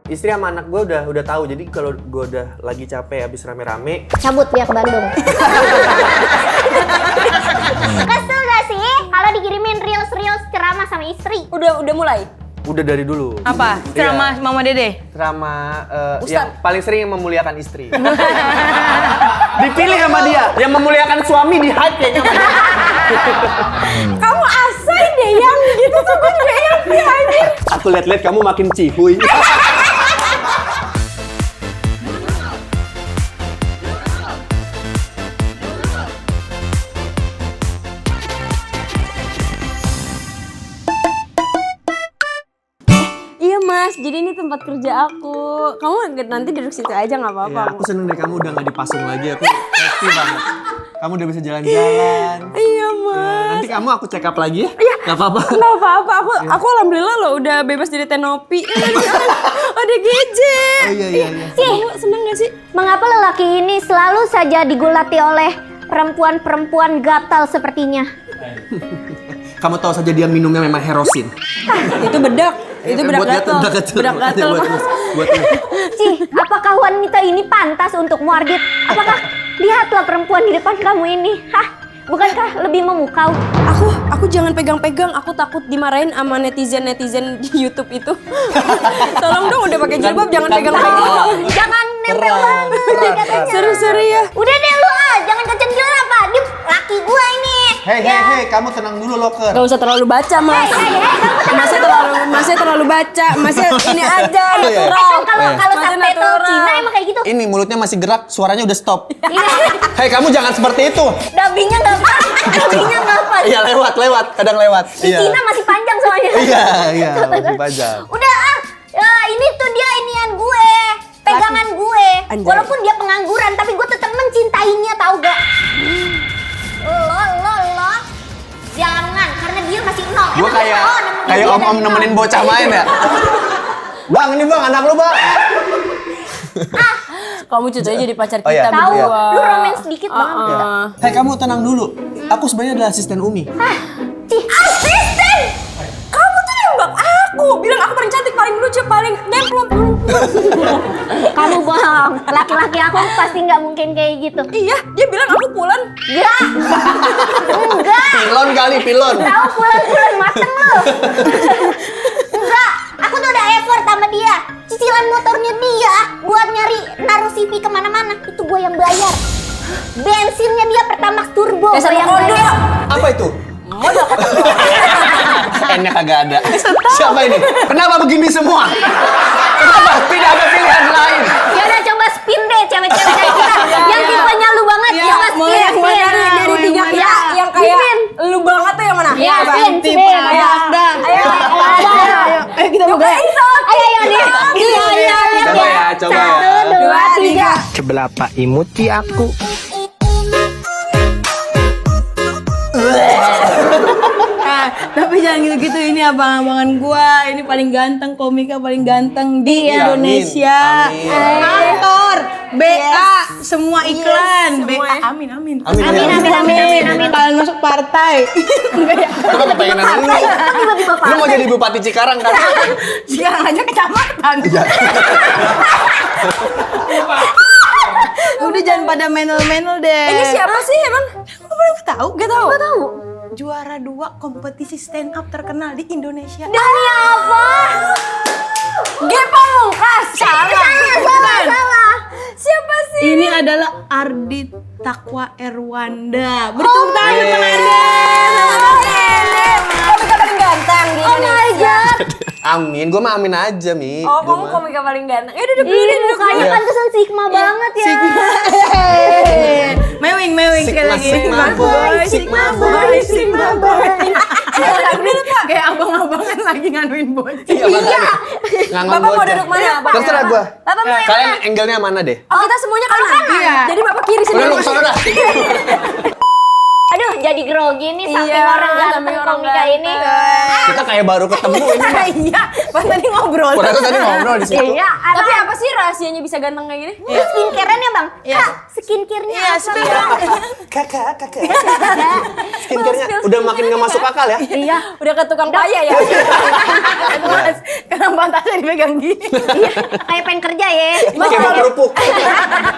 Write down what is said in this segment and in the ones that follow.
Istri sama anak gue udah tahu. Jadi kalau gue udah lagi capek habis rame-rame, cabut dia ke Bandung. Kesel gak sih kalau dikirimin reels ceramah sama istri? Udah mulai? udah dari dulu. Apa? Ceramah Mama Dede? Ceramah Ustaz. yang paling sering memuliakan istri. Dipilih sama dia, yang memuliakan suami di hype kayaknya. Kamu asai deh yang gitu tuh, gue juga yang anjir. Aku lihat-lihat kamu makin cihuy. Iya Mas, jadi ini tempat kerja aku. Kamu nanti duduk situ aja nggak apa-apa. Ya, aku seneng deh kamu udah nggak dipasung lagi. Aku happy banget. Kamu udah bisa jalan-jalan. Iya Mas. Nanti kamu aku check up lagi ya? Iya. Gak apa-apa. Nggak apa-apa, aku alhamdulillah loh udah bebas dari tenopi. Ada gadget. Oh iya. Kamu seneng gak sih? Mengapa lelaki ini selalu saja digulati oleh perempuan-perempuan gatal sepertinya? Kamu tahu saja dia minumnya memang herosin. Itu bedak. Itu bedak gatal. Bedak gatal. Buat Cih, apakah wanita ini pantas untuk muardit? Apakah lihatlah perempuan di depan kamu ini? Hah? Bukankah lebih memukau? Aku jangan pegang-pegang, aku takut dimarahin sama netizen di YouTube itu. Tolong dong, udah pakai jilbab jangan pegang-pegang. Jangan nempel banget katanya. Seru-seru ya. Udah deh lu jangan kecentil apa? Dia laki gua ini. Hei, kamu tenang dulu loker. Gak usah terlalu baca Mas. Masnya terlalu baca. Masnya ini aja natural. Kalau sampai tuh Cina emang kayak gitu. Ini mulutnya masih gerak, suaranya udah stop. Iya. Hei, kamu jangan seperti itu. Dubbingnya nggak pas. Dubbingnya nggak pas. Iya, lewat, kadang lewat. Di Cina masih panjang soalnya. Iya, masih panjang. Udah ini tuh dia inian gue, pegangan gue. Anjay. Walaupun dia pengangguran, tapi gue tetap mencintainya, tahu gak? Lo, jangan, karena dia masih nol. Gua kayak om-om nemenin bocah main ya. Bang, ini bang, anak lu bang. Kamu cucu aja jadi pacar Oh, iya. kita Tahu, berdua. lu romance sedikit banget. Hei, kamu tenang dulu. Aku sebenarnya adalah asisten Umi. Cih, asisten! Kamu tuh nembak aku, bilang aku paling cantik, paling lucu, paling demplon. Kamu bohong. Laki-laki aku pasti nggak mungkin kayak gitu. Iya, dia bilang aku pulen. Enggak. Enggak. Pilon. Tahu pulang mateng lu. Enggak, aku tuh udah effort sama dia. Cicilan motornya dia buat nyari naruh CV kemana-mana itu gue yang bayar. Bensinnya dia Pertamax Turbo gue yang bayar. Apa itu? N-nya kagak ada. Siapa ini? Kenapa begini semua? Kenapa tidak ada pilihan lain? Ya udah coba spin deh cewek-cewek dari kita yang tipenya lu banget. Coba spin. Dari tiga kita yang kayak lu banget tuh yang mana? Ya, spin. Ayo, kita mau gaya. Ayo yang ini. Iya. Coba ya. 1, 2, 3. Sebelah Pak Imuti aku. Tapi jangan gitu-gitu, ini abang-abangan gua, ini paling ganteng, komika paling ganteng di Indonesia. Amin. Kantor, BA, semua iklan, BA. Amin. Amin. Kalian masuk partai. Itu kan kepengenan lu. Lu mau jadi Bupati Cikarang kan? Sekarang aja kecamatan. Udah jangan pada menel-menel deh. Ini siapa sih emang? Aku belum tahu. Gak tahu. Juara 2 kompetisi stand up terkenal di Indonesia. Demi apa? Ge Pamungkas. Salah. Siapa sih? Ini adalah Ardi Takwa Erwanda. Bertepuk tangan untuk Anda. Komika paling ganteng di Oh my god. Amin. Gua mah amin aja, Mi. Oh, kamu komika paling ganteng. Ya udah duduk. Ini mukanya pantesan Sigma banget ya. Mewing sekali lagi. Sigma boy. Kayak abang-abangan lagi nganuin bocah. Iya. Bapak mau duduk mana? Terserah gua. Bapak mau yang Kalian angle-nya mana deh? Oh, kita semuanya kanan. Iya. Jadi Bapak kiri Udah sendiri. lu kesana dah. Aduh, jadi grogi nih samping Iya, orang ganteng samping orang komika ini. Kita kayak baru ketemu ini mah. Iya, pas tadi ngobrol. Padahal tadi ngobrol di situ. Iya, Tapi apa sih rahasianya bisa ganteng kayak gini? Itu skincare-nya Bang. Iya. Kak, skincare-nya apa? Kakak. Skincare-nya udah makin nggak masuk akal ya. Iya. Udah ke tukang paya ya? Mas, kenapa tasnya dipegang gini. Iya, kayak pengen kerja ya. Kayak mau kerupuk.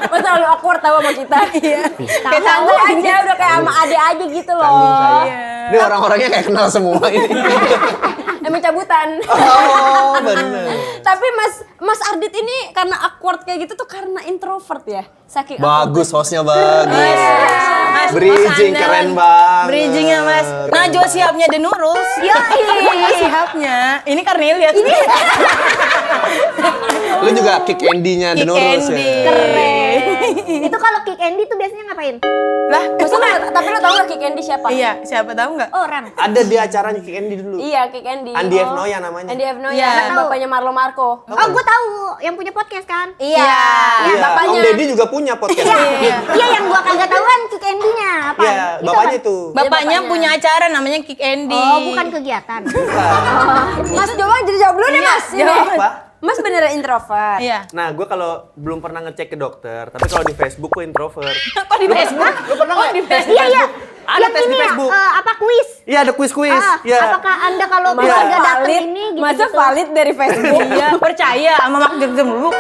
Mas selalu awkward tau sama kita. Iya. Kayak tante aja udah kayak sama adek aja gitu loh. Tanggung saya. Ini orang-orangnya kayak kenal semua ini. Emang cabutan. Oh, bener. Tapi Mas Ardit ini karena awkward kayak gitu tuh karena introvert ya? Saking Bagus, hostnya bagus. Mas, Bridging Mas keren andalan. banget. Bridgingnya Mas. Najwa siapnya The Nurul. Najwa siapnya. Ini Cornelia. Ini Lu juga kick Andy-nya The Kick Nurul Andy. ya. Keren. Itu kalau kick Andy tuh biasanya ngapain? lah, Tapi lo tau gak Kick Andy siapa? iya, siapa tahu nggak? Orang. Ada di acaranya kick Andy dulu. Iya, Kick Andy. Andi F. Noya namanya. Andi F. Noya, Iya. bapaknya Marlo Marco. Oh, gue tahu yang punya podcast kan? Iya, Iya, bapaknya. Om Deddy juga punya podcast. Iya, yang gua kagak tahu kan kick Andy-nya apa? Iya, bapaknya itu. Bapaknya punya acara namanya Kick Andy. Oh, bukan kegiatan. Mas coba jadi jawab dulu nih Mas. Ini. jawab. Apa? Mas beneran introvert. Iya. Nah, gue kalau belum pernah ngecek ke dokter, tapi kalau di Facebook gue introvert. Kok di Facebook? Lu pernah nggak? di Facebook? Iya, iya. Ada Yang tes di ini ya, Facebook. apa kuis? Iya, ada kuis-kuis. Iya. Apakah Anda kalau Masa keluarga datang valid, ini gitu? masa valid dari Facebook? Iya, percaya sama Mark Zuckerberg.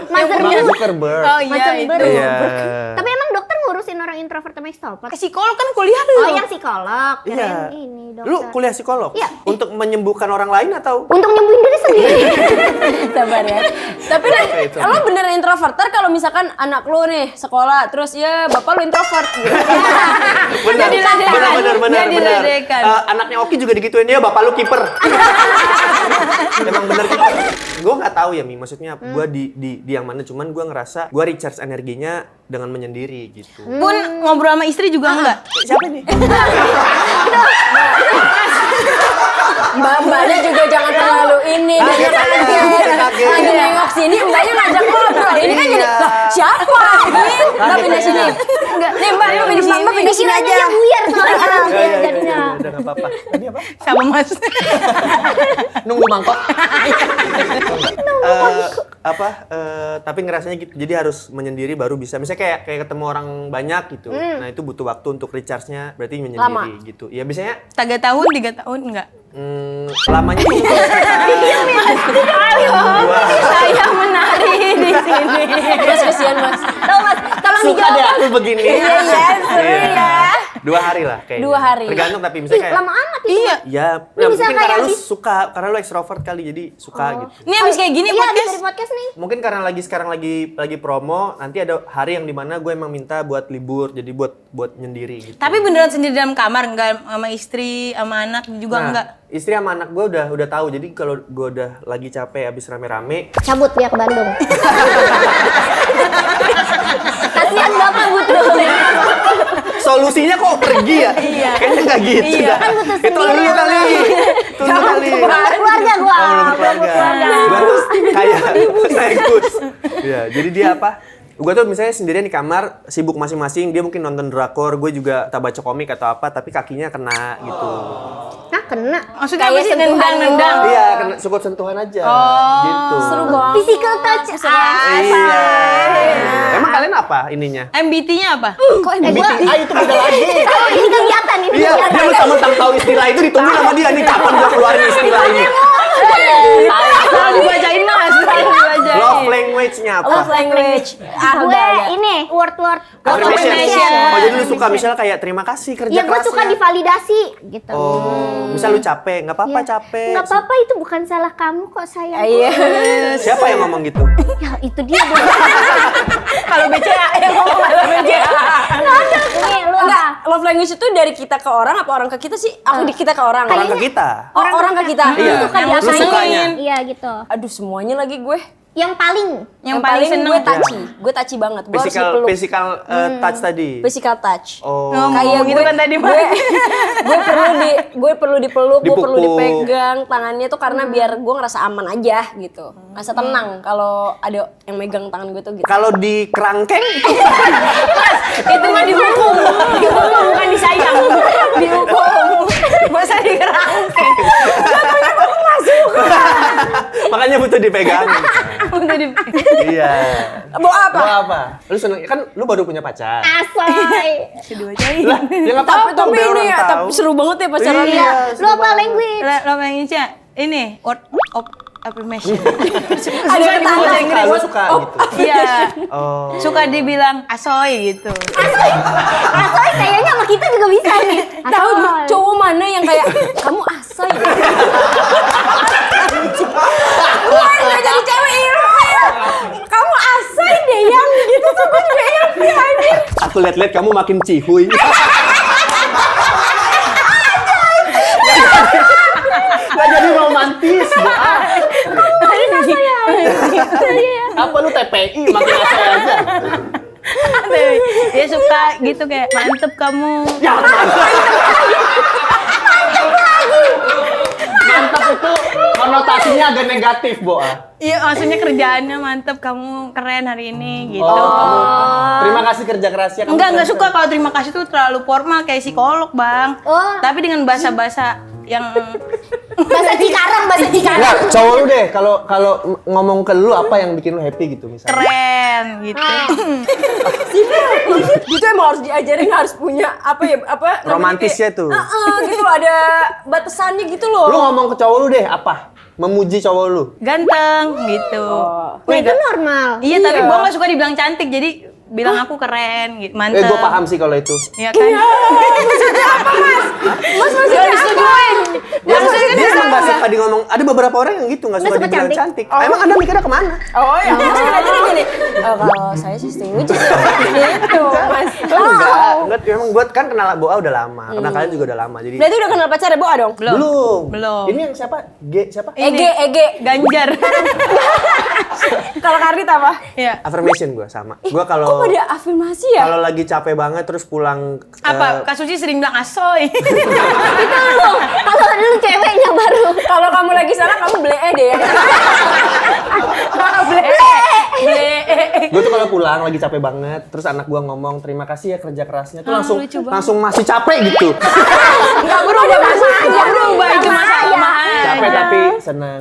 Mas Mark Zuckerberg. Oh iya itu. Iya. Tapi emang dokter ngurusin orang introvert sama extrovert? Ke psikolog kan kuliah lu. Oh, yang psikolog. Iya. Kirain ini dokter. Lu kuliah psikolog? Iya. Untuk menyembuhkan orang lain atau? Untuk nyembuhin diri sendiri. Sabar ya. Tapi nih, itu. lo beneran introvert. Ntar kalau misalkan anak lo nih sekolah, terus ya bapak lo introvert. Gitu. Benar, Jadi ladekan. benar. Jadi ladekan. Anaknya Oki juga digituin, ya bapak lu kiper. Emang bener kiper. Gue nggak tahu ya Mi, maksudnya gue di yang mana, cuman gue ngerasa gue recharge energinya dengan menyendiri gitu. Pun ngobrol sama istri juga enggak? Siapa nih? Mbaknya juga jangan terlalu ini. Kaget Dia saya, kaget. kaget. Lagi nengok sini, mbaknya ngajak ngobrol. Ini kan jadi, Iya. lah siapa? Mbak pindah sini. Enggak, nih mbak pindah sini. Mbak pindah sini aja. Yang buyar soalnya. Iya, Jadinya. udah nggak apa-apa. Tadi apa? Sama Mas. Nunggu mangkok. Tapi ngerasanya gitu. Jadi harus menyendiri baru bisa. Misalnya kayak ketemu orang banyak gitu. Nah, itu butuh waktu untuk recharge-nya, berarti menyendiri gitu. Ya biasanya 3 tahun, 3 tahun enggak? lamanya tuh Saya menari di sini. Mas kesian mas. Tahu Mas, tolong suka dijawab. deh aku begini. Iya, seru Iya. ya. 2 hari lah kayaknya. 2 hari. Tergantung tapi Ih, misalnya kayak lama amat itu. Iya. ya, Ini ya bisa mungkin kayak karena lu habis- suka, karena lu ekstrovert kali jadi suka gitu. Ini habis kayak gini Iya, habis podcast. dari podcast nih. Mungkin karena sekarang lagi promo, nanti ada hari yang dimana gue emang minta buat libur, jadi buat nyendiri gitu. Tapi beneran sendiri dalam kamar, enggak sama istri, sama anak juga enggak? Istri sama anak gue udah tahu. Jadi kalau gue udah lagi capek habis rame-rame, Cabut dia ke Bandung. Kasihan Bapak butuh. solusinya kok pergi ya? Kayaknya nggak gitu. Iya. dah. Kan butuh Itu dulu sendiri. kali. Itu dulu kali. Keluarga gua. Belum keluarga. Gue tuh kayak naik bus. Ya, jadi dia apa? Gue tuh misalnya sendirian di kamar, sibuk masing-masing. Dia mungkin nonton drakor, gue juga tak baca komik atau apa, tapi kakinya kena gitu. Hah, kena. Maksudnya apa Kayak sih sentuhan nendang-nendang? Iya, kena cukup sentuhan aja. Gitu. Seru banget. Physical touch. Iya. Emang kalian apa ininya? MBT-nya apa? Kok MBTI itu beda lagi. Oh, ini kegiatan ini. Iya, dia lu sama-sama tahu istilah itu, ditunggu sama dia nih kapan gua keluarin istilah ini. Kalau dibacain Mas, kalau dibacain. Love language-nya apa? Love language. Gue ini word Affirmation. Oh, jadi lu suka misalnya kayak terima kasih kerja Ya gue kerasnya. suka divalidasi gitu. Oh, misal lu capek, nggak apa-apa Iya. capek. Nggak apa-apa, itu bukan salah kamu kok sayang. Iya. Siapa yang ngomong gitu? Ya itu dia. Kalau BCA yang ngomong kalau BCA. Ini lu Enggak, apa? love language itu dari kita ke orang apa orang ke kita sih? Aku di kita ke orang. Orang ke kita. Oh, orang ke kita. Iya. Suka Yang lu diapain? sukanya. Iya gitu. Aduh, semuanya lagi gue. Yang paling Yang paling seneng gue touchy. Gue touchy banget. Gue harus dipeluk. Physical touch tadi. Physical touch. Oh. Kayak gitu gue, kan tadi, Mas. gue perlu dipeluk, gue perlu Dipukul. dipegang tangannya tuh karena biar gue ngerasa aman aja gitu, ngerasa tenang kalau ada yang megang tangan gue tuh gitu. Kalau di kerangkeng Itu mah dihukum. Dihukum bukan disayang. Dihukum. Masa dikerangkeng. makanya butuh dipegang. Udah di Iya. Bawa apa? Lo apa? Lu seneng kan lu baru punya pacar. asoy. dibacain. Lah, ya nggak apa-apa dong Tapi biar ini orang ya, tahu. tapi seru banget ya pacaran. Iya. Lu apa language? Lo pengen Cia? Ini word of affirmation. Ada yang bahasa tanda. Inggris. Lu suka gitu. Iya. Oh. Suka dibilang asoy gitu. Asoy kayaknya sama kita juga bisa nih. Tahu Asoy. cowok mana yang kayak kamu asoy deh. Gue nggak jadi cewek ilfil. Kamu asoy deh yang gitu tuh gue juga ilfil anjir. Aku lihat-lihat kamu makin cihuy. Gak jadi romantis, Boa. Apa lu TPI makin asoy aja? Dia suka gitu kayak mantep kamu. Ya, mantap itu konotasinya agak negatif, Boa. Iya, maksudnya kerjaannya mantep, kamu keren hari ini gitu. Oh, kamu terima kasih kerja kerasnya. Kamu Enggak keren. suka kalau terima kasih tuh terlalu formal kayak psikolog, Bang. Oh. Tapi dengan bahasa-bahasa yang Bahasa Cikarang. Enggak, cowok lu deh kalau ngomong ke lu apa yang bikin lu happy gitu misalnya. keren gitu. Gitu emang harus diajarin, harus punya apa namanya, Romantisnya kayak, tuh. gitu loh, ada batasannya gitu loh. Lu ngomong ke cowok lu deh apa? Memuji cowok lu. Ganteng gitu. Nah itu normal. Iya, tapi gua nggak suka dibilang cantik, jadi bilang aku keren gitu, mantep. Gue paham sih kalau itu. Iya kan? Mas masih Gak disetujuin. Dia emang gak suka di ngomong. Ada beberapa orang yang gitu gak suka suka dibilang cantik. cantik. Emang Anda mikirnya kemana? Oh ya, mas kira-kira gini. Kalau saya sih setuju sih. Gitu, mas. Enggak. Emang gue kan kenal Boa udah lama. Kenal kalian juga udah lama. Jadi Berarti udah kenal pacarnya Boa dong? belum. Ini yang siapa? Siapa? Ege. Ganjar. Kalau Kardit apa? Iya. Affirmation gue sama. Gue Kok kalau pada afirmasi ya? kalau lagi capek banget terus pulang Apa? Kak Suci sering bilang asoy. Itu lu. Kalau lu ceweknya baru. Kalau kamu lagi salah, kamu blee deh ya. gue tuh kalau pulang lagi capek banget terus anak gue ngomong terima kasih ya kerja kerasnya tuh lucu banget. langsung masih capek gitu. Enggak berubah maksudnya. Gak berubah, itu masalah Capek tapi senang.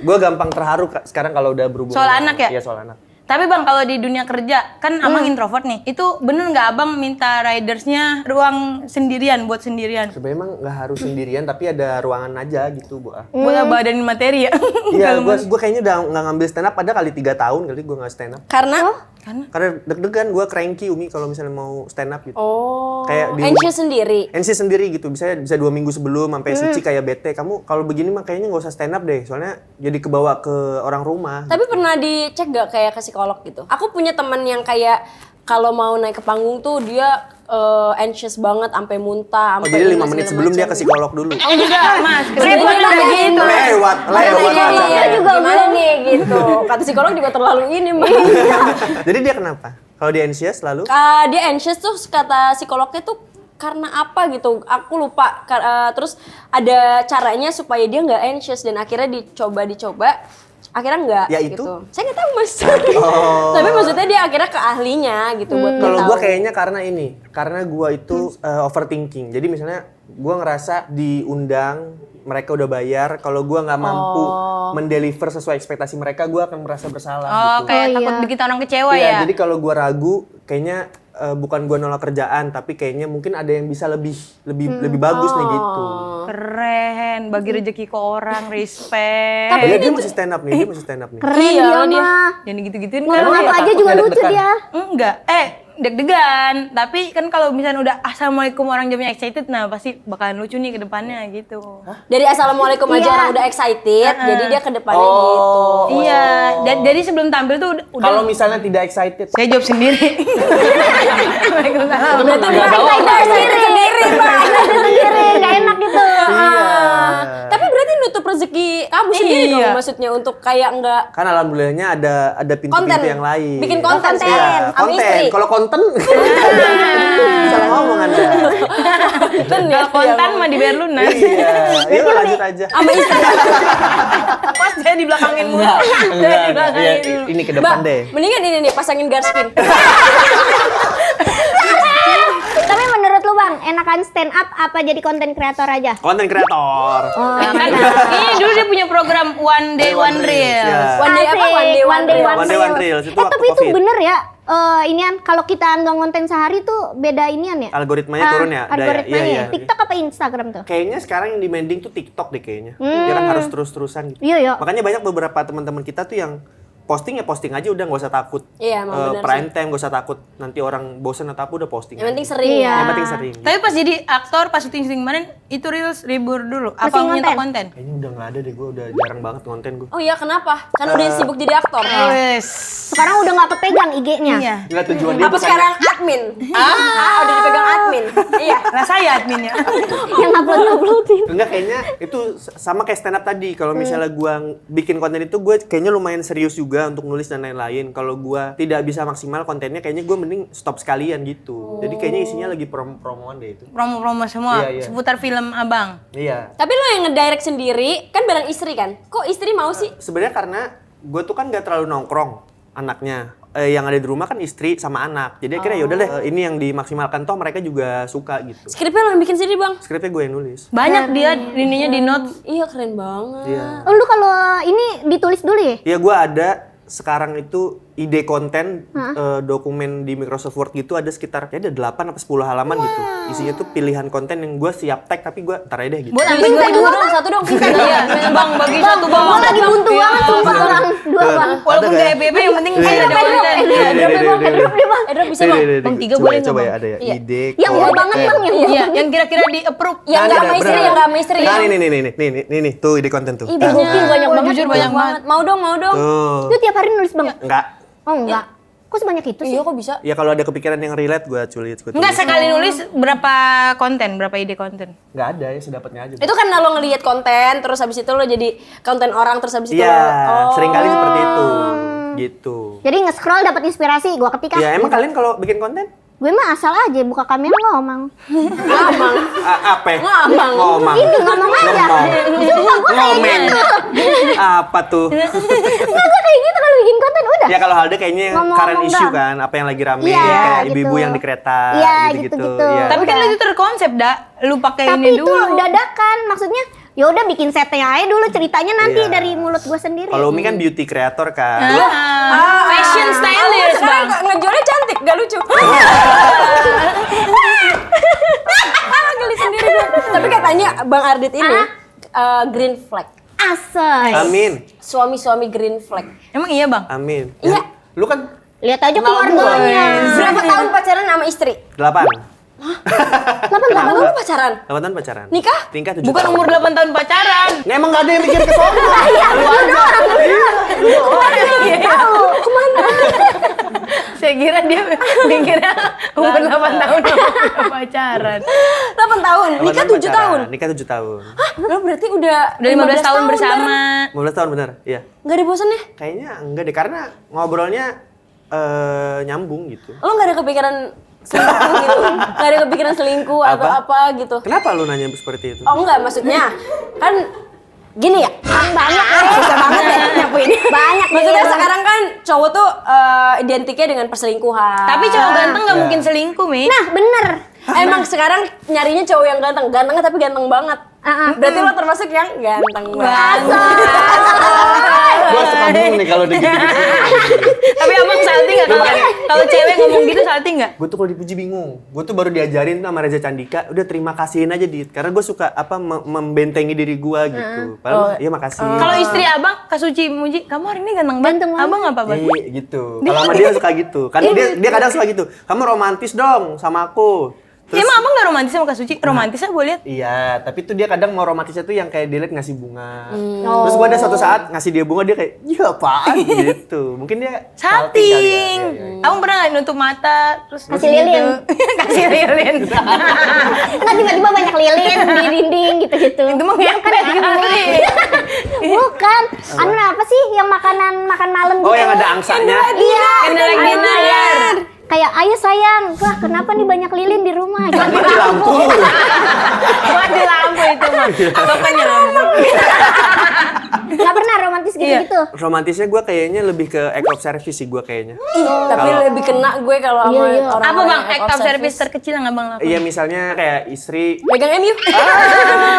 Gue gampang terharu sekarang kalau udah berhubungan. Soal anak ya? Iya, soal anak. Tapi Bang, kalau di dunia kerja, kan Abang introvert nih. Itu bener nggak Abang minta ridersnya ruang sendirian, buat sendirian? Sebenarnya emang nggak harus sendirian tapi ada ruangan aja gitu, Boa. Buat badan materi ya? Iya, gue kayaknya udah nggak ngambil stand up ada kali 3 tahun kali gue nggak stand up. Karena Karena deg-degan gue cranky Umi kalau misalnya mau stand up gitu. kayak di anxious sendiri. NC sendiri gitu, bisa 2 minggu sebelum sampai Suci kayak bete. Kamu kalau begini mah kayaknya nggak usah stand up deh, soalnya jadi kebawa ke orang rumah. Tapi pernah dicek gak kayak ke psikolog gitu? Aku punya teman yang kayak kalau mau naik ke panggung tuh dia anxious banget sampai muntah. Oh, jadi 5 menit sebelum dia ke psikolog dulu. Oh enggak, Mas. Jadi Kesimpulannya udah udah gitu. Lewat Iya, juga gimana nih gitu. Kata psikolog juga terlalu ini mbak. Jadi dia kenapa? Kalau dia anxious lalu? Dia anxious tuh kata psikolognya tuh karena apa gitu, aku lupa. Terus ada caranya supaya dia nggak anxious dan akhirnya dicoba, akhirnya nggak. Ya itu? Gitu. Saya nggak tahu mas. Tapi maksudnya dia akhirnya ke ahlinya gitu buat Kalau tahu. gue kayaknya karena gue itu overthinking. Jadi misalnya gue ngerasa diundang, mereka udah bayar, kalau gue nggak mampu mendeliver sesuai ekspektasi mereka, gue akan merasa bersalah Oh, gitu. kayak takut bikin orang kecewa Iya, ya? jadi kalau gue ragu, kayaknya bukan gue nolak kerjaan, tapi kayaknya mungkin ada yang bisa lebih bagus nih gitu. Keren, bagi rezeki ke orang, respect. Tapi dia masih stand up nih, dia masih stand up nih. Keren Iya, dia dia. mah. Jangan gitu-gituin Ngomong kan. apa aja takut juga nggak lucu deg-degan. dia. Enggak, deg-degan. Tapi kan kalau misalnya udah assalamualaikum orang jamnya excited, nah pasti bakalan lucu nih ke depannya gitu. Dari assalamualaikum aja Iya. orang udah excited, jadi dia ke depannya gitu. Iya, jadi sebelum tampil tuh udah Kalau misalnya tidak excited, saya jawab sendiri. Waalaikumsalam. Berarti Nggak dia bawa excited sendiri, Pak. Sendiri, gak enak gitu. iya. Tapi berarti nutup rezeki kamu sendiri Iya. dong, maksudnya untuk kayak nggak Kan alhamdulillahnya ada pintu-pintu konten yang lain. bikin konten Konten. Iya, sama istri. Kalau konten, salah ngomong Anda. Konten ya. Kalau kontan mah dibayar lunas. Iya, yuk lanjut aja. Sama istri. Pas saya di belakangin mulu. Enggak, Saya di iya, belakangin dulu. ini ke Mbak, depan deh. mendingan ini nih pasangin garskin. Tapi menurut lu Bang, enakan stand up apa jadi konten kreator aja? Konten kreator. Kan, ini dulu dia punya program One Day One Reel. ya. One day apa? Asik. One day one One day reel. one One day one reel. reels, itu waktu Tapi itu COVID. bener ya, inian kalau kita nggak ngonten sehari tuh beda inian ya? Algoritmanya turun ya? Algoritmanya Iya, ya. TikTok apa Instagram tuh? Kayaknya sekarang yang demanding tuh TikTok deh kayaknya. Dia kan harus terus-terusan gitu. Iya, iya. Makanya banyak beberapa teman-teman kita tuh yang posting ya posting aja udah nggak usah takut. Iya, emang benar prime time nggak usah takut nanti orang bosan atau apa udah posting. Yang penting aja. sering. Iya. Yang penting sering. Tapi pas jadi aktor, pas syuting kemarin, itu reels libur dulu. Apa Masih nyetok ngonten? konten? Kayaknya udah nggak ada deh, gue udah jarang banget konten gue. Oh iya, kenapa? Kan udah sibuk jadi aktor. Wes. Sekarang udah nggak kepegang IG-nya. Iya. Nggak tujuan dia Apa bukan- sekarang admin? Udah dipegang admin. Iya. Lah saya adminnya. Yang uploadin. Enggak, kayaknya itu sama kayak stand up tadi. Kalau misalnya gua bikin konten itu gue kayaknya lumayan serius juga untuk nulis dan lain-lain. Kalau gua tidak bisa maksimal kontennya, kayaknya gue mending stop sekalian gitu. Jadi kayaknya isinya lagi promo-promoan deh itu. Promo-promo semua Iya, iya. seputar film abang. Iya. Tapi lo yang ngedirect sendiri, kan bareng istri kan? Kok istri mau sih? Sebenarnya karena gue tuh kan gak terlalu nongkrong anaknya. Yang ada di rumah kan istri sama anak. Jadi akhirnya yaudah deh, ini yang dimaksimalkan toh mereka juga suka gitu. Skripnya lo yang bikin sendiri, Bang? Skripnya gue yang nulis. Banyak dia ininya di notes. Iya, keren banget. Iya. Oh, lu kalau ini ditulis dulu ya? Iya, gue ada sekarang itu ide konten dokumen di Microsoft Word gitu ada sekitar kayaknya ada 8 apa 10 halaman gitu. Isinya tuh pilihan konten yang gue siap tag tapi gue ntar aja deh gitu. Buat Ambil ambil dua dong, satu dong. Iya, bang bagi satu bang. Gua lagi buntu Iya. banget sumpah orang. Dua bang. Walaupun Ada gak nggak? EBB yang penting Iya. ada konten. Drop bisa, Bang. Bang, tiga coba boleh ya, nggak, coba Bang? ya ada ya. Iya. Ide Yang gua banget konten. bang yang Iya, yang kira-kira di approve. Yang Nah, nggak ada, sama istri, bener. yang nggak sama istri. Nah, nih, tuh ide konten tuh. Ih, gokil, banyak Wah, banget. jujur banyak banget. Mau dong, mau dong. Tuh. Itu tiap hari nulis bang? Enggak. Oh enggak. Kok sebanyak itu sih? Iya, kok bisa? Ya kalau ada kepikiran yang relate gue tulis. Enggak sekali nulis berapa konten, berapa ide konten? Enggak ada ya, sedapatnya aja. Itu kan lo ngelihat konten, terus habis itu lo jadi konten orang, terus habis itu Iya, lo... seringkali seperti itu. Gitu. Jadi nge-scroll dapat inspirasi, gua ketik Ya emang kalian kalau bikin konten Gue mah asal aja buka kamera ngomong. Ngomong. apa? Ngomong. Ngomong. Ini ngomong aja. Sumpah gue kayak Ngomeng. gitu. Apa tuh? Nah, gue kayak gitu kalau bikin konten udah. Ya kalau Halde kayaknya yang Ngomong current issue doang. kan, apa yang lagi rame, Iya, kayak gitu. ibu-ibu yang di kereta, Iya, gitu-gitu. gitu-gitu. Iya. Tapi kan itu terkonsep, dah. Lu pakai Tapi ini itu dulu. dadakan, maksudnya ya udah bikin setnya aja dulu ceritanya nanti Iya. dari mulut gue sendiri. Kalau Umi kan beauty creator kan. Fashion stylist, Sekarang Bang. ngejualnya cantik, gak lucu. Geli sendiri gue. Tapi katanya Bang Ardit ini green flag. Asal. Amin, Suami-suami green flag. Emang iya, Bang? amin. Iya. Lu kan Lihat aja keluarganya. Berapa tahun pacaran sama istri? 8. 8 Berapa tahun. tahun pacaran? 8 tahun pacaran. Nikah? Nikah 7 Bukan tahun. umur 8 tahun pacaran. Nah, emang gak ada yang mikir ke sono. Saya kira dia mikirnya umur 8 tahun udah pacaran. 8 tahun. Nikah 7 tahun. Nikah 7 tahun. Lo berarti udah Udah 15 tahun bersama. 15 tahun bener, iya. Gak ada bosan ya? Kayaknya enggak deh, karena ngobrolnya nyambung gitu. Lo gak ada kepikiran selingkuh gitu? Gak ada kepikiran selingkuh atau Apa? apa gitu? Kenapa lu nanya seperti itu? Oh enggak, maksudnya kan gini ya, banyak susah banget ya nyapuin. Banyak Maksudnya nih. sekarang kan cowok tuh identiknya dengan perselingkuhan. Tapi cowok ganteng gak mungkin selingkuh, Mi. Nah, bener. Emang sekarang nyarinya cowok yang ganteng, gantengnya tapi ganteng banget. Berarti lo termasuk yang ganteng banget. Gua suka bingung nih kalau udah gitu. Tapi abang salty gak kalau cewek ngomong gitu salty gak? Gue tuh kalau dipuji bingung. Gue tuh baru diajarin sama Reza Candika, udah terima kasihin aja Dit. Karena gue suka membentengi diri gue gitu. Padahal iya makasih. Kalau istri abang, Kak Suci muji, kamu hari ini ganteng banget. Ganteng banget. Abang apa, Bang? Iya gitu. Kalau sama dia suka gitu. Kan dia kadang suka gitu. Kamu romantis dong sama aku. Terus, Emang abang gak romantis sama Kak Suci? Romantisnya gue lihat. iya, tapi tuh dia kadang mau romantisnya tuh yang kayak dia liat ngasih bunga. Terus gue ada suatu saat ngasih dia bunga, dia kayak, iya apaan gitu. Mungkin dia salty kali ya. Salting. Iya, iya. Abang pernah gak nutup mata terus Kasih lilin. Kasih lilin. Nah, tiba-tiba banyak lilin di dinding gitu-gitu. Itu mah ngepet kali. Bukan. Anu apa sih yang makanan makan malam gitu? Oh yang ada angsanya. Iya. Candlelight dinner. Kayak ayo sayang, wah kenapa nih banyak lilin di rumah? Mati lampu. Mati lampu itu mah. Bapak nyamuk. Gak pernah romantis gitu-gitu. Romantisnya gue kayaknya lebih ke act of service sih gue kayaknya. Tapi lebih kena gue kalau sama Iya, iya. orang Apa Bang act of service terkecil yang abang lakukan? Iya misalnya kayak istri, Megang MU.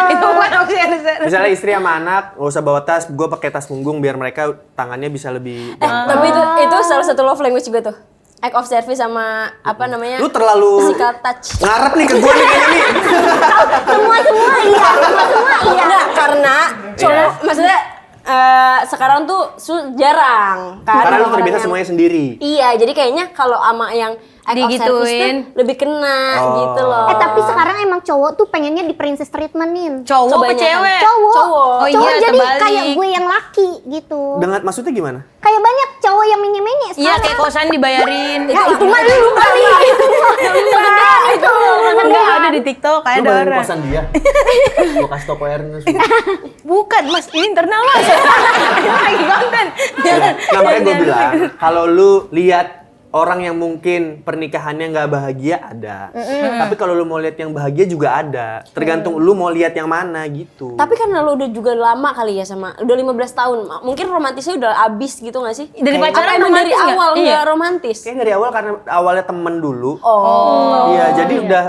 Itu bukan act of service. misalnya istri sama anak nggak usah bawa tas, gue pakai tas punggung biar mereka tangannya bisa lebih. Tapi itu salah satu love language gue tuh. act of service sama apa namanya? Lu terlalu physical touch. ngarep nih ke gua nih kayaknya nih. Semua iya. Enggak, karena cowok maksudnya sekarang tuh jarang kan. Karena lu orang terbiasa yang- semuanya sendiri. Iya, jadi kayaknya kalau ama yang act of service tuh Digituin. lebih kena Oh. gitu loh. Tapi sekarang emang cowok tuh pengennya di princess treatmentin. Cowok apa Kebanyakan. cewek? Cowok. Oh Cowok iya, jadi terbalik. kayak gue yang laki gitu. Dengan maksudnya gimana? Kayak banyak cowok yang menye-menye Iya, sekarang. kayak kosan dibayarin. Ya itu mah lu kali. Itu. Enggak ada di TikTok, kayak ada orang. dia. Gua kasih tau awareness. Bukan, Mas, ini internal, Mas. Lagi konten. Nah makanya gue bilang, kalau lu lihat orang yang mungkin pernikahannya nggak bahagia ada, tapi kalau lu mau lihat yang bahagia juga ada. Tergantung lu mau lihat yang mana gitu. Tapi karena lo udah juga lama kali ya sama, udah 15 tahun, mungkin romantisnya udah abis gitu gak sih? Dari Kayak- pacaran apa emang dari romantis nggak? awal Iya. nggak romantis? Kayaknya dari awal karena awalnya temen dulu. Oh. Iya, jadi udah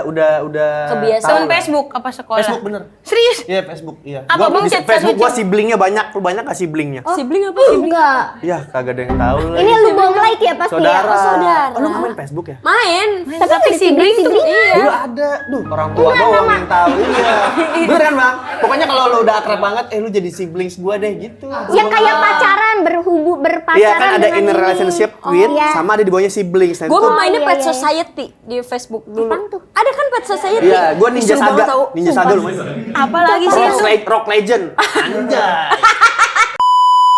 Kebiasaan. tahu Temen lah. Facebook apa sekolah? Facebook bener. Serius? Iya Facebook, iya. Apa Gua Bang bisa- chat Facebook sama gua siblingnya banyak, lu banyak gak siblingnya? Sibling apa? Enggak. Iya, kagak ada yang tahu lagi. Ini lu bom like ya pasti ya. saudara. Oh, saudara. Oh, lu nggak main Facebook ya? Main. Tapi sibling tuh. Dulu ada, orang tua doang yang tahu. Iya. Bener kan, Bang? Pokoknya kalau lu udah akrab banget, lu jadi siblings gua deh gitu. Ya kayak pacaran, berpacaran. Iya kan ada dengan inner ini. relationship Oh, with iya. sama ada di bawahnya siblings. Nah, Gue itu tuh- mainnya iya, Pet iya. Society di Facebook dulu. Apaan tuh? Ada kan Pet Society? Iya, gua Ninja Seru banget Saga. tau. Ninja Saga lu main. Apa lagi sih itu? Rock Legend. Anjay.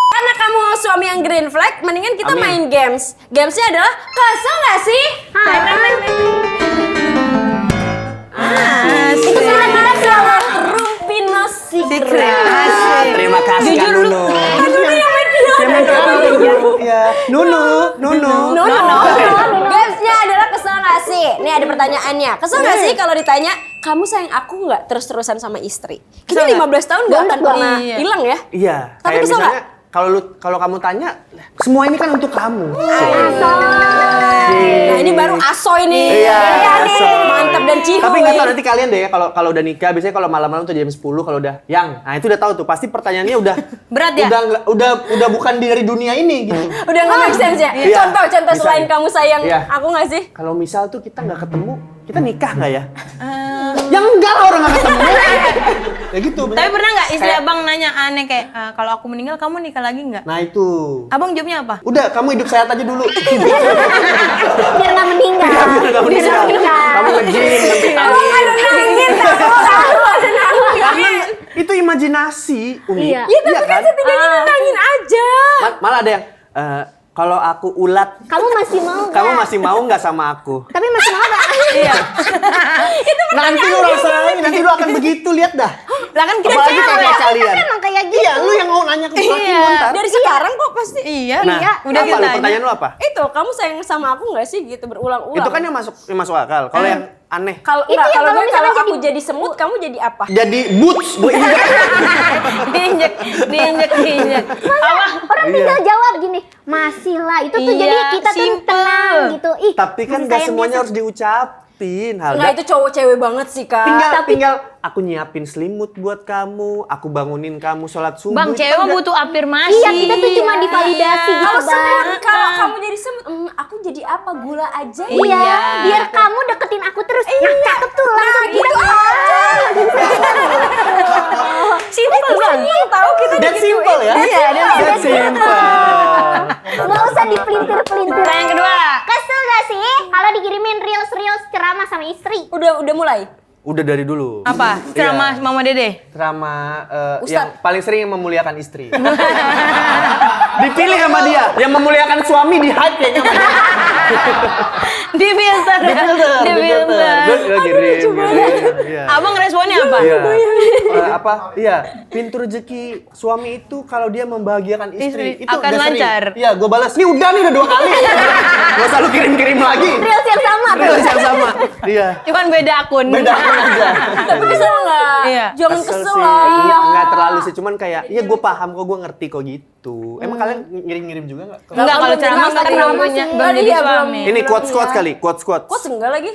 Karena kamu suami yang green flag, mendingan kita Amin. main games. Gamesnya adalah kesel nggak sih? Itu sudah kita selalu Rumpino Secret. Terima kasih Kak Jujur lu. Nunu. Yang main piano. Iya. Nunu. No. Gamesnya adalah kesel nggak sih? Nih ada pertanyaannya. Kesel nggak sih kalau ditanya, kamu sayang aku nggak terus-terusan sama istri? Kita Kesel nggak? 15 tahun nggak akan pernah Iya. hilang ya? Iya. Tapi Kayak kesel misalnya kalau kamu tanya, semua ini kan untuk kamu. Nah ini baru asoy nih. Iya, nih. asoy. Mantap dan cihuy. Tapi nggak tahu nanti kalian deh ya kalau udah nikah biasanya kalau malam-malam tuh jam 10 kalau udah nah itu udah tahu tuh pasti pertanyaannya udah Berat ya? udah bukan dari dunia ini gitu. Udah nggak make sense ya? Iya. Contoh Bisa selain nih. kamu sayang Iya. aku nggak sih? Kalau misal tuh kita nggak ketemu, kita nikah nggak ya? Ya enggak lah orang nggak ketemu. Ya gitu. Tapi pernah nggak istri Kayak- abang nanya aneh kayak, kalau aku meninggal kamu nikah lagi nggak? Nah itu. Abang jawabnya apa? Udah, kamu hidup sehat aja dulu. Biar nggak meninggal. Kamu Biar nggak meninggal. Kamu nge-gym, nge-vitamin. Karena itu imajinasi, Umi. Iya. Ya tapi kan setidaknya nentangin aja. Malah ada yang kalau aku ulat, Kamu masih mau nggak? kamu masih mau nggak sama aku? Tapi masih mau nggak? Iya. Nanti lu rasain, nanti lu akan begitu, lihat dah. Lah kan kita Apalagi cewek. kakak kalian. Emang kayak gitu. Iya, lu yang mau nanya ke laki Iya. lu ntar. Dari sekarang kok pasti. Iya. Nah, Udah apa kita lu tanya. pertanyaan lu apa? Itu kamu sayang sama aku nggak sih gitu berulang-ulang. Itu kan yang masuk akal. Kalau yang aneh, Kalau Itu nggak, yang kalau kalau gue misalnya kalau aku jadi semut, kamu jadi apa? jadi boots, gue injek. diinjek. Apa? Orang tinggal jawab gini, masih lah. Itu tuh Iya, jadi kita tuh simple. tenang gitu. Ih, Tapi kan masih gak sayang semuanya dia. harus diucapin. Nggak, itu cowok cewek banget sih kak. Tinggal aku nyiapin selimut buat kamu, aku bangunin kamu sholat subuh. Bang, itu cewek kan mah nggak- butuh afirmasi. Iya, kita tuh cuma divalidasi gitu, Kalau semut, Bang. kalau kamu jadi semut, aku jadi apa? Gula aja. Iya, Iya. biar kamu deketin aku terus. Nah, cakep tuh langsung gitu aja. Simple bang. Tahu kita That simple ya? Iya, That simple. Gak usah dipelintir-pelintir. Pertanyaan kedua. Kesel gak sih kalau dikirimin reels ceramah sama istri? Udah mulai. Udah dari dulu. Apa? Ceramah Iya. Mama Dede. Ceramah Ustadz. yang paling sering yang memuliakan istri. Dipilih sama dia. Yang memuliakan suami di hype kayaknya sama dia. Di filter. Di filter. Gue kirim. Iya. Abang responnya apa? Iya. Iya. Pintu rezeki suami itu kalau dia membahagiakan istri, Istri itu akan udah sering. lancar. Iya, gue balas. Nih udah 2 kali. Gak usah lu kirim-kirim lagi. Reels yang sama tuh. Reels yang sama. Iya. Cuman beda akun. Beda akun aja. Tapi kesel nggak? Iya. Jangan Kesel kesel sih. lah. Nggak terlalu sih, cuman kayak, iya gue paham kok, gue ngerti kok gitu. Emang kalian ngirim-ngirim juga nggak? Enggak, kalau ceramah Belum kan jadi belum suami. punya, Iya, belum jadi belum. suami. Ini quotes-quotes kali, quotes-quotes. Kok enggak lagi?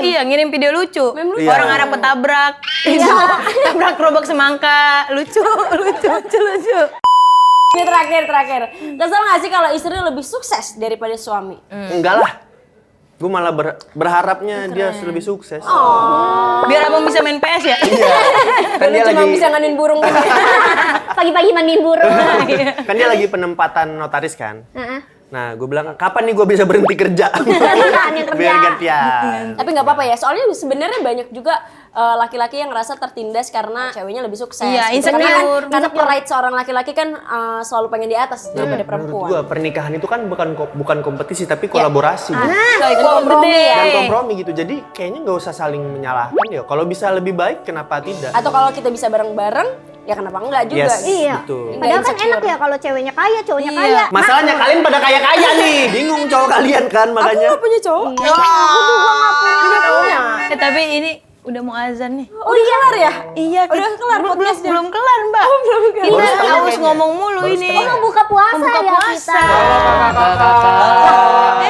Iya, ngirim video lucu. lucu. Iya. Orang Arab ketabrak. Tabrak gerobak semangka. Lucu. Ini terakhir. Kesel nggak sih kalau istri lebih sukses daripada suami? Enggak lah. Gue malah berharapnya dia lebih sukses. Biar abang bisa main PS ya. Kan Lu dia cuma lagi bisa nganin burung gitu. Pagi-pagi mandiin burung. kan dia lagi penempatan notaris kan. Heeh. Nah, gue bilang kapan nih gue bisa berhenti kerja? Gantian kerja. Biar gantian. Tapi nggak apa-apa ya, soalnya sebenarnya banyak juga laki-laki yang ngerasa tertindas karena ceweknya lebih sukses. Iya, gitu. Karena insecure. karena pride seorang laki-laki kan selalu pengen di atas daripada perempuan. Menurut gue pernikahan itu kan bukan kompetisi tapi kolaborasi. gitu. Nah, kompromi ya. Dan kompromi gitu. Jadi kayaknya nggak usah saling menyalahkan ya. Kalau bisa lebih baik kenapa tidak? Atau kalau kita bisa bareng-bareng, ya kenapa enggak juga? Yes. Iya. Betul. Padahal kan Insecure. enak ya kalau ceweknya kaya, cowoknya Iya. kaya. Masalahnya kalian pada kaya-kaya nih. Bingung cowok kalian kan Aku makanya. nggak punya cowok. Tapi ini udah mau azan nih. Oh, udah kelar ya? Iya, Udah kelar podcastnya? belum kelar, Mbak. Belum kelar. Kita Baru setengah harus kayaknya. ngomong mulu Baru ini. Oh, mau buka puasa Buka ya puasa. kita.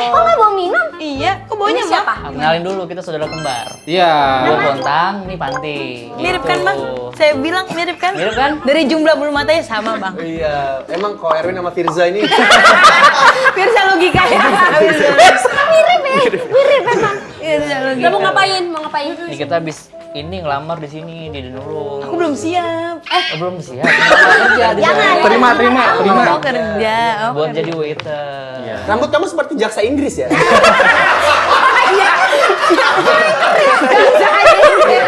Kok nggak bawa minum? Iya, kok baunya Ini siapa? Kenalin dulu, kita saudara kembar. Iya. Gue Bontang, ini Panti. mirip Gitu. kan, Bang? Saya bilang mirip kan? Mirip kan? Dari jumlah bulu matanya sama, Bang. Iya, emang kok Erwin sama Firza ini Firsa logika ya. Mirip emang. Firsa logika. Lo mau ngapain? Mau ngapain? Ini kita habis ini ngelamar di sini di Denulung. Aku belum siap. Belum siap. Kerja di sana. Terima. Oh, kerja. Oh, Buat jadi waiter. rambut kamu seperti jaksa Inggris ya?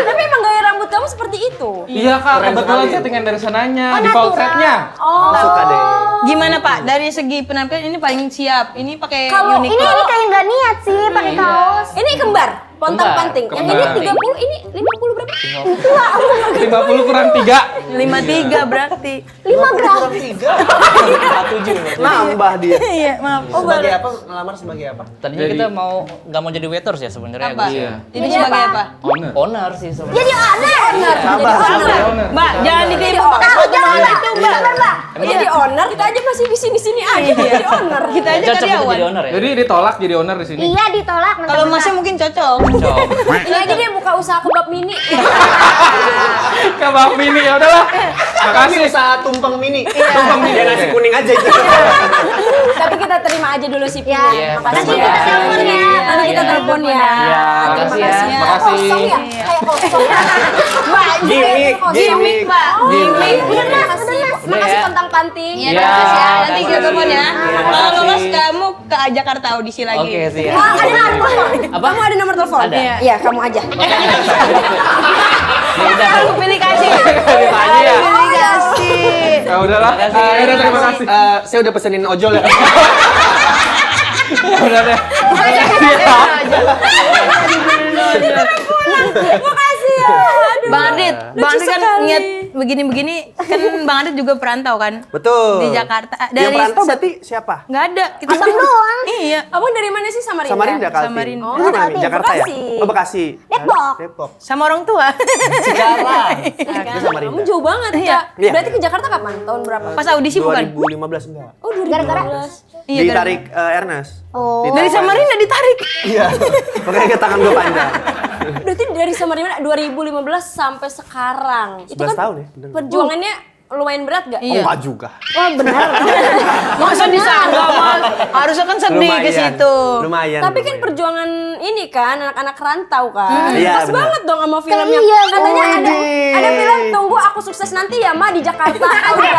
Tapi emang gaya rambut kamu seperti itu. Iya kak, Keren kebetulan sekali. settingan dari sananya di potretnya. Oh. Suka deh. Gimana Pak? Dari segi penampilan ini paling siap. Ini pakai Kalau unique. Ini kayak nggak niat sih pakai kaos. Ini kembar, pontang Kembar. panting. Yang Kembar. ini 30, ini 50 berapa? 50 kurang 3. 53 berarti. 5 gram. Nambah dia. Iya, maaf. Oh, Sebagai apa? Ngelamar sebagai apa? Tadinya kita nggak mau jadi waiters ya sebenarnya. apa? Gus. Iya. Jadi sebagai apa? Owner. Owner sih sebenarnya. Jadi owner. Sabar. Mbak, jangan ditipu pakai Tahu foto jangan itu, Mbak. Mbak. Jadi owner, kita aja masih di sini-sini aja jadi owner. Kita aja Cocok gitu karyawan. jadi owner ya? Jadi ditolak jadi owner di sini. Iya ditolak. Kalau Masnya mungkin cocok. Cocok. Ini aja dia buka usaha kebab mini. Kebab mini ya udahlah. Makasih Makasih. usaha tumpeng mini. Tumpeng mini. Dia nasi kuning aja itu. Tapi kita terima aja dulu sih. Ya. Iya, Nanti makasih kita ya. telepon ya. Nanti kita Iya. telepon ya. Iya, Terima makasih ya. kasih ya. Makasih. Kosong ya? Kayak kosong. Mbak, Gimik, gimik, Mbak. Gimik. Terima kasih. Terima kasih ya. pontang panting. Iya, Iya, makasih ya. Nanti makasih. kita telepon ya. Iya, Kalau makasih. lolos kamu ke Jakarta audisi lagi. Oke, siap. Oh, ada nomor telepon. Apa? Kamu ada nomor telepon? Ada. Iya, kamu aja. Ya udah. Aku pilih kasih. aja ya. Pilih kasih. Ya udahlah. Makasih. Ya udah terima kasih. Saya udah pesenin ojol ya. Ya udah deh. Makasih ya. Aduh. Bang Adit, Bang Adit kan sekali. niat begini-begini kan Bang Adit juga perantau kan? Betul. Di Jakarta. Yang perantau berarti siapa? Nggak ada. Kita Abang doang. Iya. Abang dari mana sih Samarinda? Samarinda Kaltim. Samarinda. Itu mana nih? Kaltim, Jakarta ya? Bekasi. Oh Bekasi. Depok. Depok. Sama orang tua. Cikarang. Itu Samarinda. Kamu jauh banget, Iya. Kak. Iya. Berarti ke Jakarta kapan? Tahun berapa? Pas audisi bukan? 2015 enggak. Oh, 2015. Gara-gara? Iya, Ditarik Ernest. Oh. Ditarik Dari Samarinda ditarik. Iya. Makanya ke tangan gue panjang. Berarti dari Samarinda 2015 sampai sekarang. Itu 11 kan tahun ya, bener. perjuangannya lumayan berat gak? Iya. Enggak juga. Wah benar. Masa disangka Mas? Harusnya kan sedih ke situ. Lumayan. Tapi kan lumayan. perjuangan ini kan anak-anak rantau kan. Iya, Pas benar. banget dong sama filmnya. Iya, Katanya ada Widih. film Tunggu Aku Sukses Nanti ya Ma di Jakarta.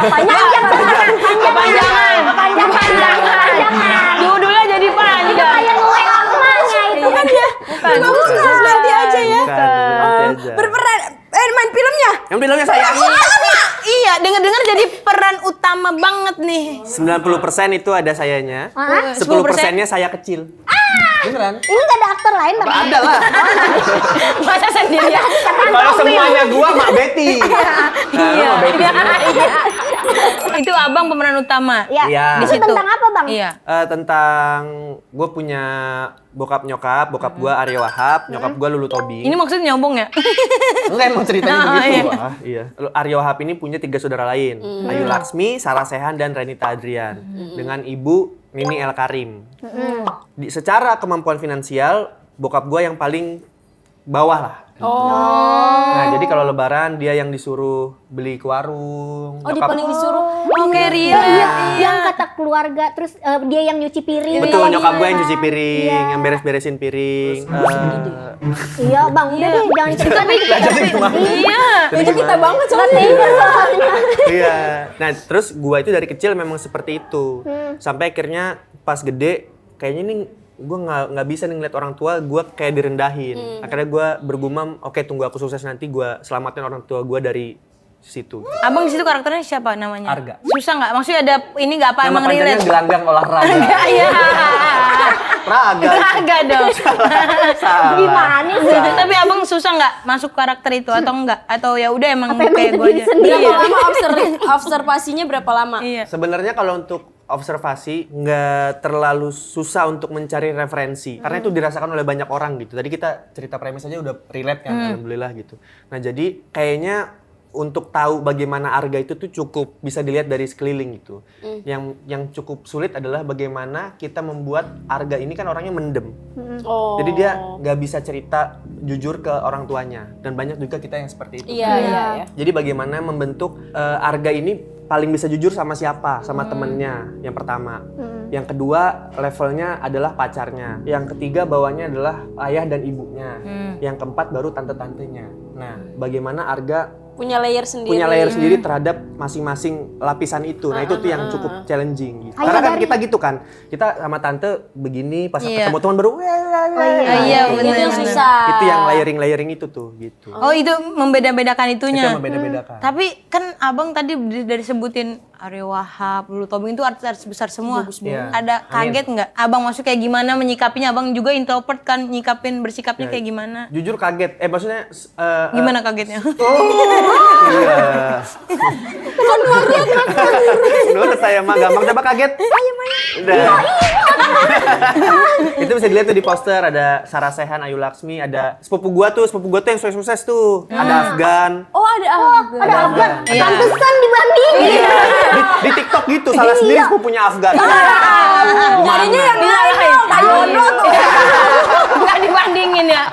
Panjang. Kepanjangan. Judulnya jadi panjang. Kayak gue namanya itu. Bukan ya? Tunggu Aku Sukses Nanti aja ya. Bukan, nanti aja. Berperan main filmnya. Yang bilangnya saya. Iya, dengar-dengar jadi peran utama banget nih. 90% itu ada sayanya. Hah? 10%-nya saya kecil. Beneran? Ini nggak ada aktor lain Bang? Ada lah. Masa sendirian? Kalau semuanya gua Mak Betty. Iya. Itu abang pemeran utama. Ya. Iya. Itu Di situ. tentang apa Bang? Iya. Tentang gue punya bokap nyokap gua Aryo Wahab, nyokap gua Lulu Tobing. Ini maksudnya nyombong ya? Enggak emang ceritanya Oh, begitu. iya. Wah, iya. Aryo Wahab ini punya 3 saudara lain. Ayu Laksmi, Sarah Sehan, dan Renita Adrian. Dengan ibu Nini El Karim. Secara kemampuan finansial, bokap gua yang paling bawah lah. Nah, jadi kalau lebaran dia yang disuruh beli ke warung. Oh, dia paling disuruh. Oke, Ria. Yang kata keluarga, terus dia yang nyuci piring. Betul, nyokap gue yang cuci piring, yang beres-beresin piring. Iya bang, udah deh jangan cerita nanti. Iya. Itu kita banget soalnya. Iya. Nah, terus gua itu dari kecil memang seperti itu. Sampai akhirnya pas gede kayaknya nih gue nggak bisa nih ngeliat orang tua gue kayak direndahin. Akhirnya gue bergumam, oke tunggu aku sukses nanti gue selamatin orang tua gue dari situ. Abang di situ karakternya siapa namanya? Arga. Susah nggak? Maksudnya ada ini nggak apa Nama emang panjangnya relate? gelanggang olahraga. Iya. Raga. Agak dong. Salah. Gimana sih? Tapi abang susah nggak masuk karakter itu atau enggak? Atau ya udah emang Apa emang kayak itu gue diri aja? sendiri? Iya. Berapa lama observasinya berapa lama? Iya. Sebenarnya kalau untuk observasi nggak terlalu susah untuk mencari referensi karena itu dirasakan oleh banyak orang gitu. Tadi kita cerita premis aja udah relate kan, alhamdulillah gitu. Nah jadi kayaknya untuk tahu bagaimana Arga itu tuh cukup bisa dilihat dari sekeliling gitu. Yang cukup sulit adalah bagaimana kita membuat Arga ini kan orangnya mendem. Oh. Jadi dia nggak bisa cerita jujur ke orang tuanya dan banyak juga kita yang seperti itu. Iya. Jadi bagaimana membentuk Arga ini paling bisa jujur sama siapa? Sama temennya yang pertama. Yang kedua levelnya adalah pacarnya. Yang ketiga bawahnya adalah ayah dan ibunya. Yang keempat baru tante-tantenya. Nah, bagaimana Arga Punya layer sendiri. terhadap masing-masing lapisan itu. Nah, itu tuh yang cukup challenging gitu. Ayah Karena kan dari- kita gitu kan. Kita sama tante begini pas Iya. ketemu teman baru Iya, Itu benar. yang susah. itu yang layering itu tuh gitu. Oh itu membeda-bedakan Itu itunya. yang membeda-bedakan. Tapi kan abang tadi dari sebutin Ariel Wahab, Lulu Tobing itu artis-artis besar semua. Iya. Ada kaget nggak? Abang maksud kayak gimana menyikapinya? Abang juga introvert kan nyikapin bersikapnya kayak gimana? Jujur kaget. Maksudnya Gimana kagetnya? iya. Menurut saya mah gampang coba kaget. Udah. Itu bisa dilihat tuh di poster ada Sarah Sechan, Ayu Laksmi, ada sepupu gua tuh yang sukses tuh. Ada Afgan. Oh, ada Afgan. Ada Afgan, Iya. pantesan dibanding. Di TikTok gitu salah sendiri sepupunya Afgan. Nyarinya yang lain dong, Pak Yono tuh. Nggak dibandingin ya?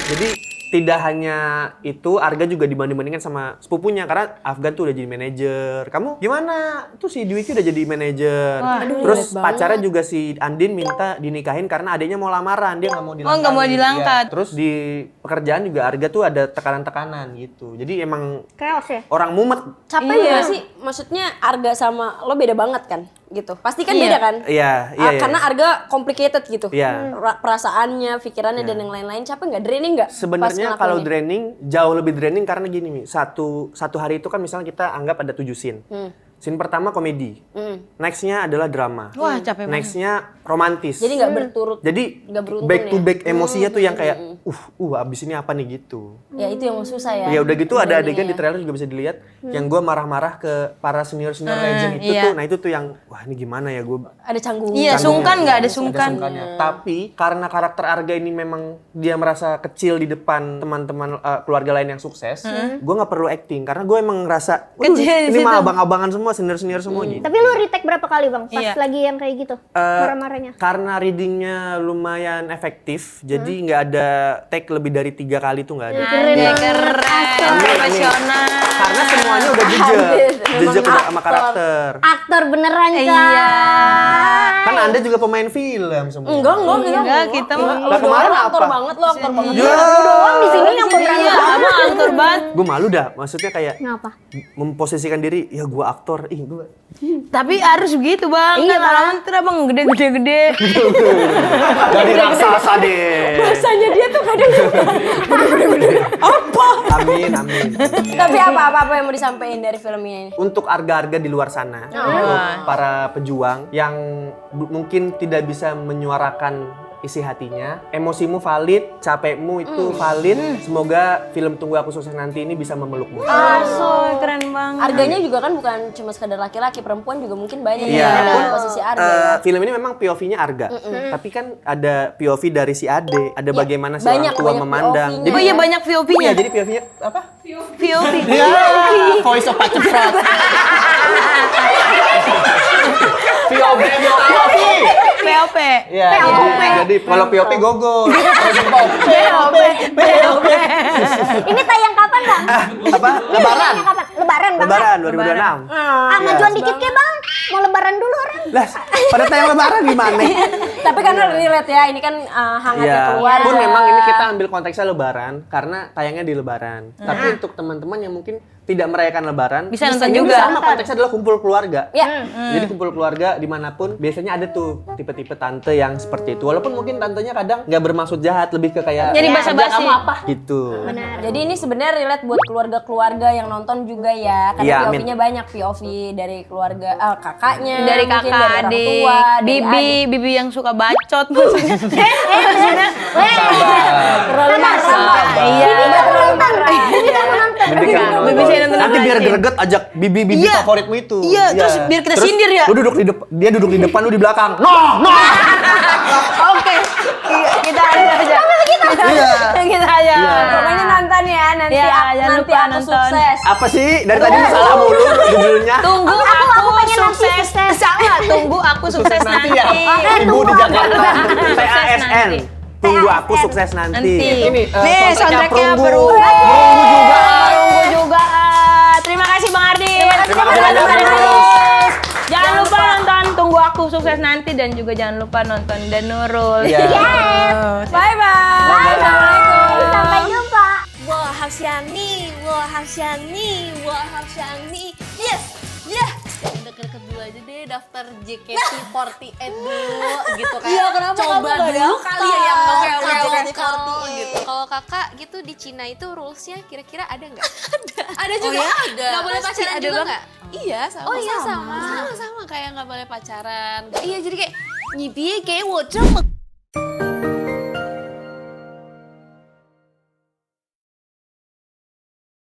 Jadi tidak hanya itu, Arga juga dibanding-bandingkan sama sepupunya karena Afgan tuh udah jadi manajer. Kamu gimana? Tuh si Dwiki udah jadi manajer. Terus pacarnya juga si Andin minta dinikahin karena adiknya mau lamaran, dia nggak mau dilangkahin. Oh, nggak mau dilangkat. Iya. Terus di pekerjaan juga Arga tuh ada tekanan-tekanan gitu. Jadi emang Chaos ya? orang mumet. Capek nggak sih? Maksudnya Arga sama lo beda banget kan? Gitu. Pasti kan beda kan? Iya. Karena Arga complicated gitu. Iya. Perasaannya, pikirannya dan yang lain-lain. Capek nggak? Draining nggak? Sebenarnya kalau draining jauh lebih draining karena gini Mi, satu hari itu kan misalnya kita anggap ada 7 scene. Scene pertama komedi, nextnya adalah drama, Wah capek banget. nextnya romantis. Jadi nggak berturut. Jadi nggak beruntun back to ya? back emosinya tuh yang kayak abis ini apa nih gitu. Ya itu yang susah ya. Ya udah gitu ada adegan di trailer juga bisa dilihat yang gue marah-marah ke para senior legend itu iya. tuh. Nah itu tuh yang wah ini gimana ya gue. Ada canggung. Iya, sungkan nggak ada sungkan. Sungkannya. Tapi karena karakter Arga ini memang dia merasa kecil di depan teman-teman keluarga lain yang sukses, gue nggak perlu acting karena gue emang ngerasa Kecil di ini situ. mah abang-abangan semua, senior-senior semua gitu. Tapi lu retake berapa kali bang? Pas Iya. lagi yang kayak gitu, marah-marahnya. Karena readingnya lumayan efektif, jadi nggak ada take lebih dari 3 kali tuh nggak ada. Keren Iya, banget. keren, Amin. profesional. Karena semuanya udah jejak udah sama karakter. Aktor beneran kan? Iya. Kan Anda juga pemain film semua. Enggak, kita mah Lah kemarin aktor apa? banget lo, aktor banget. Ya. Doang di sini yang pemeran Iya, abang aktor banget. Gue malu dah, maksudnya kayak Ngapa? memposisikan diri, ya gue aktor, gue. Tapi harus begitu bang. Iya, Kan lama-lama ntar abang gede-gede. Jadi raksasa deh. Rasanya dia tuh kadang Amin. Tapi apa yang mau disampaikan dari filmnya ini? Untuk arga-arga di luar sana, untuk para pejuang yang mungkin tidak bisa menyuarakan isi hatinya, emosimu valid, capekmu itu valid. Semoga film Tunggu Aku Sukses Nanti ini bisa memelukmu. Aso, keren banget. Harganya juga kan bukan cuma sekadar laki-laki, perempuan juga mungkin banyak Iya. yang ada di posisi Arga ya. Film ini memang POV-nya Arga, tapi kan ada POV dari si Ade, ada bagaimana si orang banyak- tua banyak memandang. POV-nya. Oh iya banyak VOP-nya. Iya, jadi POV-nya apa? VOP. Voice of Pacifrat. POV. POP. Iya. Jadi kalau POP gogol. POP. Ini tayang kapan, Bang? Apa? Lebaran. Tayangnya kapan? Lebaran, Bang. Lebaran 2026. Ah, majuan dikit ke, Bang. Mau lebaran dulu orang. Lah, pada tayang lebaran gimana? Tapi karena relate ya, ini kan hangatnya Iya. keluarga. Pun memang ini kita ambil konteksnya lebaran karena tayangnya di lebaran. Tapi untuk teman-teman yang mungkin tidak merayakan lebaran, Bisa nonton ini juga. sama konteksnya adalah kumpul keluarga. Ya. Jadi kumpul keluarga dimanapun biasanya ada tuh tipe-tipe tante yang seperti itu. Walaupun mungkin tantenya kadang nggak bermaksud jahat, lebih ke kayak Jadi "Ya, basa-basi." kerja kamu apa gitu. Jadi ini sebenarnya relate buat keluarga-keluarga yang nonton juga ya. Karena Iya, POV-nya banyak, POV dari keluarga kakaknya, Dari mungkin kakak, dari orang adik, tua, dari adik. bibi yang suka bacot maksudnya. Terlalu marah. Iya. Terlalu marah. Bibi saya nonton Nanti biar lagi. greget ajak bibi Iya. favoritmu itu. Iya, terus biar kita sindir ya. Lu duduk di depan, dia duduk di depan, lu di belakang. No. Oke. Kita aja. Iya. Kita aja. Pokoknya nonton ya, nanti Iya, jangan nanti lupa aku nonton. sukses. Apa sih? Dari tadi lu salah mulu judulnya. Tunggu Aku aku pengen nanti sukses. Salah, tunggu aku sukses nanti. ya. Ibu di Jakarta. Sukses TASN. nanti. Tunggu aku sukses nanti. Nanti. Ini Nih, soundtracknya Perunggu. Perunggu. Perunggu juga. Perunggu juga. Terima kasih Bang Ardi. Terima kasih banyak, Bro. Jangan lupa nonton Tunggu Aku Sukses Nanti dan juga jangan lupa nonton Dan Nurul. Iya. Bye bye. Assalamualaikum. Sampai jumpa. 我好想你，我好想你，我好想你，yes yes. Deket-deket dulu aja deh daftar JKT48 dulu gitu kayak. Iya, kenapa coba kamu nggak dulu daftar? kali ya yang Oke, oke, oke. JKT48 gitu. Kalau kakak gitu di Cina itu rulesnya kira-kira ada nggak? Ada juga. Oh, ya, ada. Nggak boleh Pasti pacaran ada juga banget. nggak? Iya sama. Oh iya sama kayak nggak boleh pacaran. Iya jadi kayak 你别给我这么